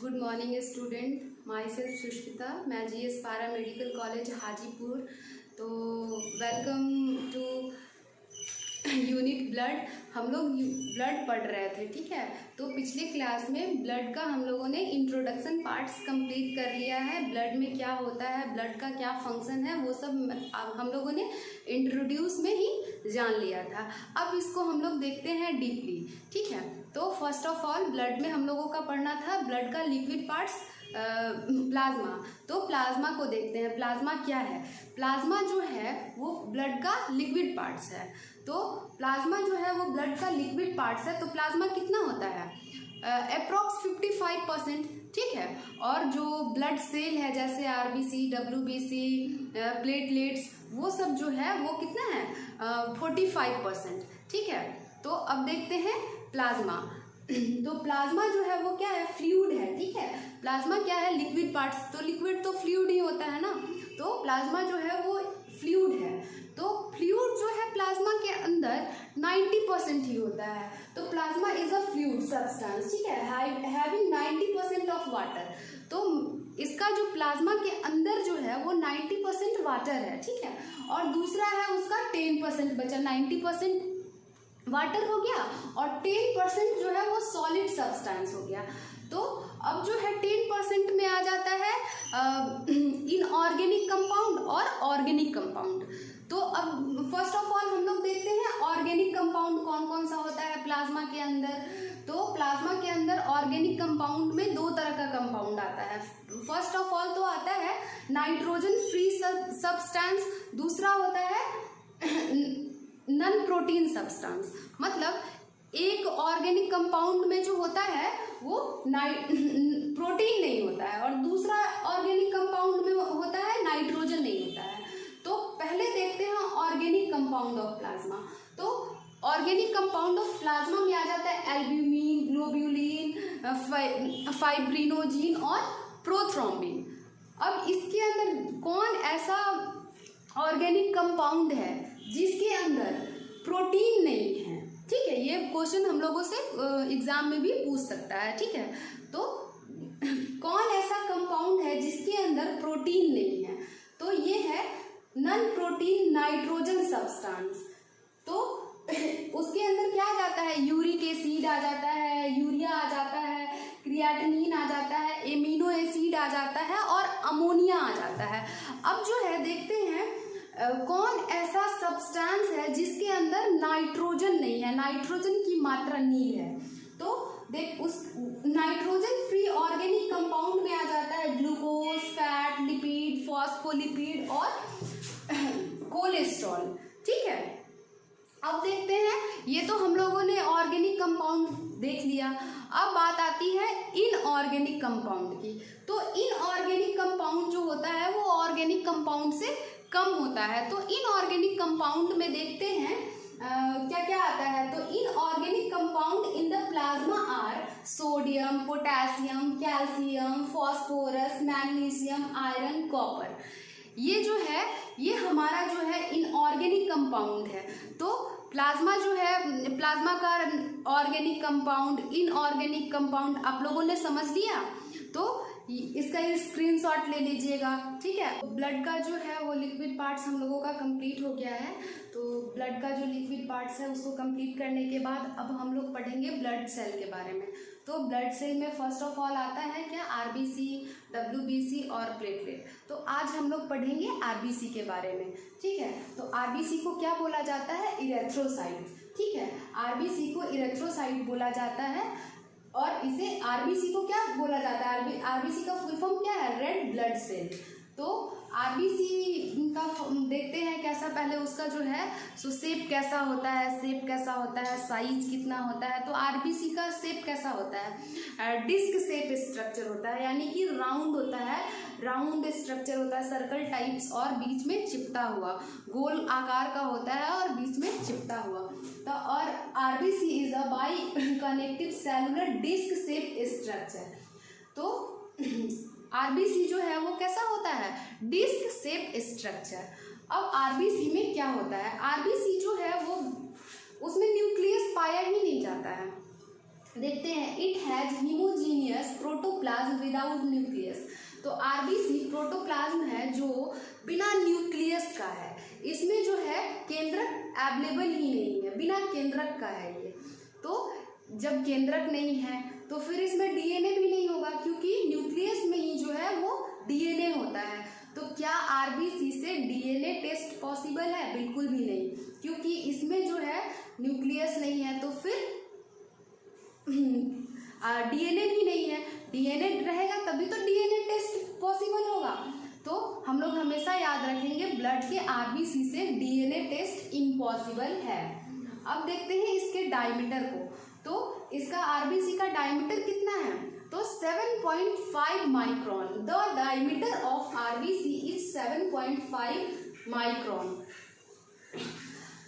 Good morning student, my self Sushmita, मैं GS पारा medical college Hajipur. तो वेलकम टू यूनिट ब्लड। हम लोग ब्लड पढ़ रहे थे, ठीक है। तो पिछले क्लास में ब्लड का हम लोगों ने इंट्रोडक्शन पार्ट्स कंप्लीट कर लिया है। ब्लड में क्या होता है, ब्लड का क्या फंक्शन है, वो सब हम लोगों ने इंट्रोड्यूस में ही जान लिया था। अब इसको हम लोग देखते हैं डीपली, ठीक है। तो फर्स्ट ऑफ ऑल ब्लड में हम लोगों का पढ़ना था ब्लड का लिक्विड पार्ट्स, प्लाज्मा। तो प्लाज्मा को देखते हैं। प्लाज्मा क्या है? प्लाज्मा जो है वो ब्लड का लिक्विड पार्ट्स है। तो प्लाज्मा जो है वो ब्लड का लिक्विड पार्ट्स है। तो प्लाज्मा कितना होता है? अप्रॉक्स 55%, ठीक है। और जो ब्लड सेल है जैसे आरबीसी, डब्ल्यूबीसी, प्लेटलेट्स, वो सब जो है वो कितना है? 45%, ठीक है। तो अब देखते हैं प्लाज्मा। तो प्लाज्मा जो है वो क्या है? फ्लूइड है, ठीक है। प्लाज्मा क्या है? Liquid parts. तो लिक्विड तो फ्लूइड ही होता है ना। तो प्लाज्मा जो है वो फ्लूइड है। तो फ्लूइड जो है प्लाज्मा के अंदर 90% ही होता है। तो plasma is a fluid substance, ठीक है, हैविंग 90% ऑफ वाटर। तो इसका जो प्लाज्मा के अंदर जो है वो 90% वाटर है, ठीक है। और दूसरा है उसका 10% बचा। 90% वाटर हो गया और 10% जो है वो सॉलिड सब्सटेंस हो गया। तो अब जो है 10% में आ जाता है इनऑर्गेनिक कंपाउंड और ऑर्गेनिक कंपाउंड। तो अब फर्स्ट ऑफ ऑल हम लोग देखते हैं ऑर्गेनिक कंपाउंड कौन कौन सा होता है प्लाज्मा के अंदर। तो प्लाज्मा के अंदर ऑर्गेनिक कंपाउंड में दो तरह का कंपाउंड आता है। फर्स्ट ऑफ ऑल तो आता है नाइट्रोजन फ्री सब्सटेंस, दूसरा होता है नॉन प्रोटीन सब्सटेंस। मतलब एक ऑर्गेनिक कंपाउंड में जो होता है वो प्रोटीन नहीं होता है और दूसरा ऑर्गेनिक कंपाउंड में होता है नाइट्रोजन नहीं होता है। तो पहले देखते हैं ऑर्गेनिक कंपाउंड ऑफ प्लाज्मा। तो ऑर्गेनिक कंपाउंड ऑफ प्लाज्मा में आ जाता है एल्ब्यूमिन, ग्लोब्यूलिन, फाइब्रिनोजिन और प्रोथ्रोम्बिन। अब इसके अंदर कौन ऐसा ऑर्गेनिक कंपाउंड है जिसके अंदर प्रोटीन नहीं है, ठीक है। ये क्वेश्चन हम लोगों से एग्जाम में भी पूछ सकता है, ठीक है। तो कौन ऐसा कंपाउंड है जिसके अंदर प्रोटीन नहीं है? तो ये है नॉन प्रोटीन नाइट्रोजन सब्सटेंस। तो उसके अंदर क्या आ जाता है? यूरिक एसिड आ जाता है, यूरिया आ जाता है, क्रिएटिनिन आ जाता है, एमिनो एसिड आ जाता है और अमोनिया आ जाता है। अब जो है देखते हैं कौन ऐसा सब्सटेंस है जिसके अंदर नाइट्रोजन नहीं है, नाइट्रोजन की मात्रा नील है। तो देख उस नाइट्रोजन फ्री ऑर्गेनिक कंपाउंड में आ जाता है ग्लूकोज, फैट, लिपिड, फॉस्फोलिपिड और कोलेस्ट्रॉल, ठीक है। अब देखते हैं, ये तो हम लोगों ने ऑर्गेनिक कंपाउंड देख लिया। अब बात आती है इनऑर्गेनिक कंपाउंड की। तो इनऑर्गेनिक कंपाउंड जो होता है वो ऑर्गेनिक कंपाउंड से कम होता है। तो इनऑर्गेनिक कंपाउंड में देखते हैं क्या क्या आता है। तो inorganic compound in the plasma are sodium, potassium, calcium, phosphorus, magnesium, iron, copper. ये जो है ये हमारा जो है इनऑर्गेनिक कंपाउंड है। तो प्लाज्मा जो है, प्लाज्मा का ऑर्गेनिक कंपाउंड, इनऑर्गेनिक कंपाउंड आप लोगों ने समझ लिया। तो इसका स्क्रीनशॉट ले लीजिएगा, ठीक है। ब्लड का जो है वो लिक्विड पार्ट्स हम लोगों का कंप्लीट हो गया है। तो ब्लड का जो लिक्विड पार्ट्स है उसको कंप्लीट करने के बाद अब हम लोग पढ़ेंगे ब्लड सेल के बारे में। तो ब्लड सेल में फर्स्ट ऑफ ऑल आता है क्या? आरबीसी, डब्ल्यूबीसी और प्लेटलेट। तो आज हम लोग पढ़ेंगे आरबीसी के बारे में, ठीक है। तो आरबीसी को क्या बोला जाता है? इरेथ्रोसाइट, ठीक है। आरबीसी को इरेथ्रोसाइट बोला जाता है। और इसे आरबीसी को क्या बोला जाता है? आरबीसी का फुल फॉर्म क्या है? Red blood cell. तो आरबीसी का देखते हैं कैसा, पहले उसका जो है सो शेप कैसा होता है, शेप कैसा होता है, साइज कितना होता है। तो आरबीसी का शेप कैसा होता है? डिस्क शेप स्ट्रक्चर होता है, यानी कि राउंड होता है, राउंड स्ट्रक्चर होता है, सर्कल टाइप्स और बीच में चिपटा हुआ, गोल आकार का होता है और बीच में चिपटा हुआ। तो और RBC is a bi connective cellular disc shape structure. तो आरबीसी जो है वो कैसा होता है? Disc shape structure. अब आरबीसी में क्या होता है? आरबीसी जो है वो उसमें न्यूक्लियस पाया ही नहीं जाता है। देखते हैं, it has homogeneous protoplasm protoplasm without nucleus. तो आरबीसी प्रोटोप्लाज्म है जो बिना न्यूक्लियस का है, इसमें जो है केंद्रक अवेलेबल ही नहीं है, बिना केंद्रक का है ये। तो जब केंद्रक नहीं है तो फिर इसमें डीएनए भी नहीं होगा, क्योंकि न्यूक्लियस में ही जो है वो डीएनए होता है। तो क्या आरबीसी से डीएनए टेस्ट पॉसिबल है? बिल्कुल भी नहीं, क्योंकि इसमें जो है न्यूक्लियस नहीं है, तो फिर डीएनए भी नहीं है। डीएनए रहेगा तभी तो डीएनए टेस्ट पॉसिबल होगा। तो हम लोग हमेशा याद रखेंगे ब्लड के आरबीसी से डीएनए टेस्ट इम्पॉसिबल है। अब देखते हैं इसके डायमीटर को। तो इसका आरबीसी का डायमीटर कितना है? तो 7.5 micron. The diameter of RBC is 7.5 micron.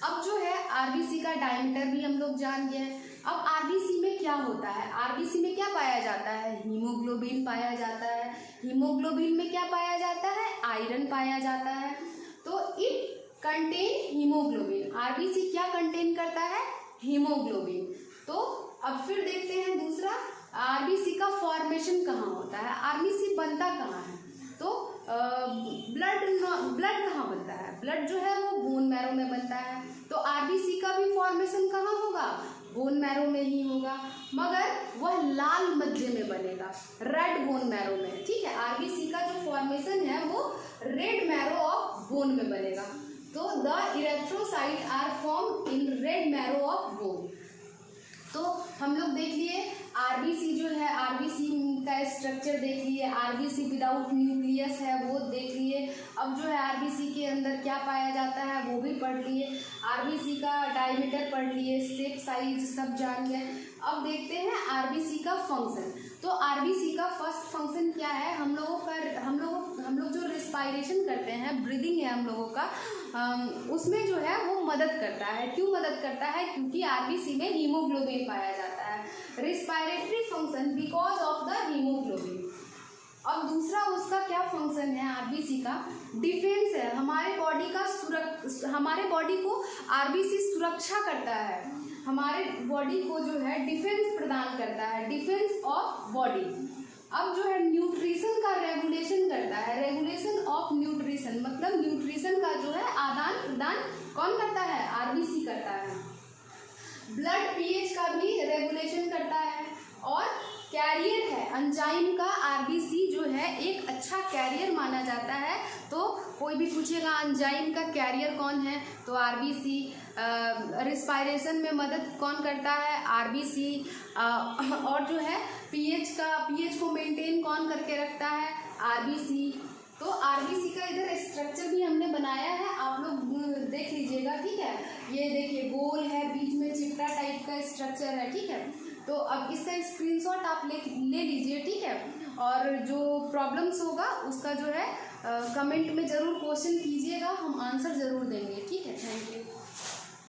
अब जो है आरबीसी का डायमीटर भी हम लोग जान गए। अब आरबीसी में क्या होता है? आरबीसी में क्या पाया जाता है? हीमोग्लोबिन पाया जाता है। हीमोग्लोबिन में क्या पाया जाता है? आयरन पाया जाता है। तो इट कंटेन हीमोग्लोबिन। आरबीसी क्या कंटेन करता है? हीमोग्लोबिन। तो अब फिर देखते हैं दूसरा, आरबीसी का फॉर्मेशन कहाँ होता है? आरबीसी बनता कहाँ है? तो ब्लड कहाँ बनता है? ब्लड जो है वो बोन मैरो में बनता है। तो आरबीसी का भी फॉर्मेशन कहाँ होगा? बोन मैरो में ही होगा, मगर वह लाल मज्जे में बनेगा, रेड बोन मैरो में। ठीक है, आरबीसी का जो फॉर्मेशन है वो रेड मैरो ऑफ बोन में बनेगा। तो the erythrocyte are form in red marrow of bone. तो हम लोग देख लिए आरबीसी जो है, आरबीसी का स्ट्रक्चर देख लिए, आरबीसी विदाउट न्यूक्लियस है वो देख लिए। अब जो है आरबीसी के अंदर क्या पाया जाता है वो भी पढ़ लिए, आरबीसी का डायमीटर पढ़ लिए, शेप साइज सब जान गए। अब देखते हैं आरबीसी का फंक्शन। तो आरबीसी का फर्स्ट फंक्शन क्या है? हम लोग जो रिस्पायरेशन करते हैं, ब्रीदिंग है हम लोगों का, उसमें जो है वो मदद करता है। क्यों मदद करता है? क्योंकि आरबीसी में हीमोग्लोबिन पाया जाता है। Respiratory function because of the haemoglobin. अब दूसरा उसका क्या फंक्शन है आरबीसी का? डिफेंस है। हमारे बॉडी को आरबीसी सुरक्षा करता है, हमारे बॉडी को जो है डिफेंस प्रदान करता है, डिफेंस ऑफ बॉडी। अब जो है न्यूट्रिशन का रेगुलेशन करता है, रेगुलेशन ऑफ न्यूट्रिशन, मतलब न्यूट्रिशन का जो है आदान प्रदान कौन करता है? आरबीसी करता है। ब्लड पीएच का भी रेगुलेशन करता है और कैरियर है एंजाइम का। आरबीसी जो है एक अच्छा कैरियर माना जाता है। तो कोई भी पूछेगा एंजाइम का कैरियर कौन है, तो आरबीसी। रिस्पायरेशन में मदद कौन करता है? आरबीसी। और जो है पीएच को मेंटेन कौन करके रखता है? आरबीसी। तो आरबीसी का इधर स्ट्रक्चर भी हमने बनाया है, आप लोग देख लीजिएगा। ठीक है, ये देखिए गोल है, बीच में चिपटा टाइप का स्ट्रक्चर है। ठीक है, तो अब इसका स्क्रीनशॉट आप ले लीजिए। ठीक है, और जो प्रॉब्लम्स होगा उसका जो है कमेंट में ज़रूर क्वेश्चन कीजिएगा, हम आंसर ज़रूर देंगे। ठीक है, थैंक यू।